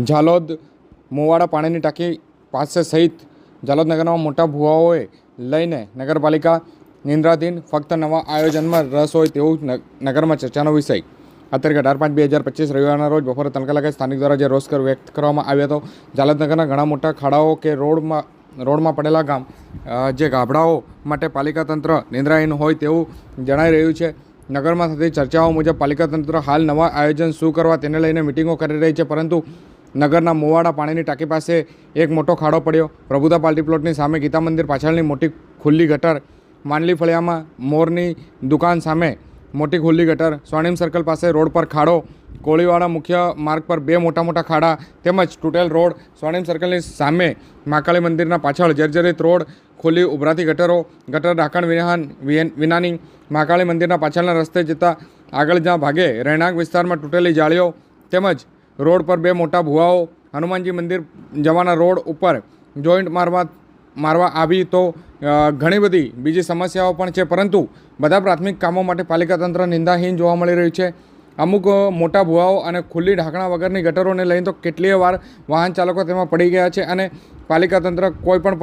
ઝાલોદ મોવાડા પાણીની ટાંકી પાસે સહિત ઝાલોદ નગરના મોટા ભૂવાઓએ લઈને નગરપાલિકા નિંદ્રાધીન ફક્ત નવા આયોજનમાં રસ હોય તેવું નગરમાં ચર્ચાનો વિષય. અત્યારે 18/5/2025 રવિવારના રોજ બપોરે તલકા લાગે સ્થાનિક દ્વારા જે રોષ વ્યક્ત કરવામાં આવ્યો હતો. ઝાલોદ નગરના ઘણા મોટા ખાડાઓ કે રોડમાં પડેલા જે ગાબડાઓ માટે પાલિકા તંત્ર નિંદ્રાહીન હોય તેવું જણાઈ રહ્યું છે. નગરમાં થતી ચર્ચાઓ મુજબ પાલિકા તંત્ર હાલ નવા આયોજન શું કરવા તેને લઈને મિટિંગો કરી રહી છે, પરંતુ નગરના મોવાડા પાણીની ટાંકી પાસે એક મોટો ખાડો પડ્યો. પ્રભુતા પાર્ટી પ્લોટની સામે ગીતા મંદિર પાછળની મોટી ખુલ્લી ગટર, માંડલી ફળિયામાં મોરની દુકાન સામે મોટી ખુલ્લી ગટર, સ્વર્ણિમ સર્કલ પાસે રોડ પર ખાડો, કોળીવાડા મુખ્ય માર્ગ પર બે મોટા ખાડા તેમજ તૂટેલ રોડ, સ્વર્ણિમ સર્કલની સામે મહાકાળી મંદિરના પાછળ જર્જરિત રોડ, ખુલ્લી ઉભરાતી ગટર ઢાંકણ વિનાની મહાકાળી મંદિરના પાછળના રસ્તે જતા આગળ જ્યાં ભાગે રહેણાંક વિસ્તારમાં તૂટેલી જાળીઓ તેમજ રોડ પર બે મોટા ભૂવાઓ, હનુમાનજી મંદિર જવાના રોડ ઉપર જોઈન્ટ મારવા આવી તો ઘણી બધી બીજી સમસ્યાઓ પણ છે, પરંતુ બધા પ્રાથમિક કામો માટે પાલિકા તંત્ર નિંદાહીન જોવા મળી રહ્યું છે. અમુક મોટા ભૂવાઓ અને ખુલ્લી ઢાંકણા વગરની ગટરોને લઈને તો કેટલીય વાર વાહન ચાલકો તેમાં પડી ગયા છે અને પાલિકા તંત્ર કોઈ પણ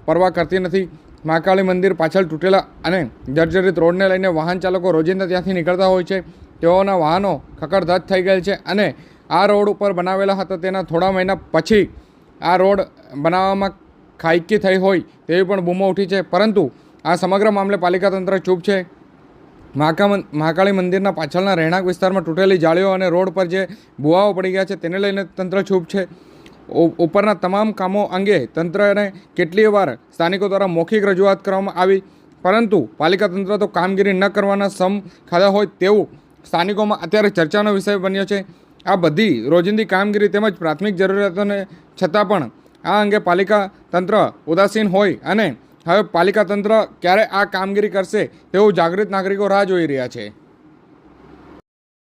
પરવા કરતી નથી. મહાકાળી મંદિર પાછળ તૂટેલા અને જર્જરિત રોડને લઈને વાહન ચાલકો રોજિંદા ત્યાંથી નીકળતા હોય છે. તેઓના વાહનો ખખડધજ થઈ ગયેલ છે અને આ રોડ ઉપર બનાવેલા હતા તેના થોડા મહિના પછી આ રોડ બનાવવામાં ખાઈકી થઈ હોય તેવી પણ બૂમો ઉઠી છે, પરંતુ આ સમગ્ર મામલે પાલિકા તંત્ર ચૂપ છે. મહાકાળી મંદિરના પાછળના રહેણાંક વિસ્તારમાં તૂટેલી જાળીઓ અને રોડ પર જે ભૂવાઓ પડી ગયા છે તેને લઈને તંત્ર ચૂપ છે. ઉપરના તમામ કામો અંગે તંત્રને કેટલીય વાર સ્થાનિકો દ્વારા મૌખિક રજૂઆત કરવામાં આવી, પરંતુ પાલિકા તંત્ર તો કામગીરી ન કરવાના સમ ખાધા હોય તેવું સ્થાનિકોમાં અત્યારે ચર્ચાનો વિષય બન્યો છે. આ બધી રોજિંદી કામગીરી તેમજ પ્રાથમિક જરૂરિયાતોને છતાં પણ આ અંગે પાલિકા તંત્ર ઉદાસીન હોય અને હવે પાલિકા તંત્ર ક્યારે આ કામગીરી કરશે તેવું જાગૃત નાગરિકો રાહ જોઈ રહ્યા છે.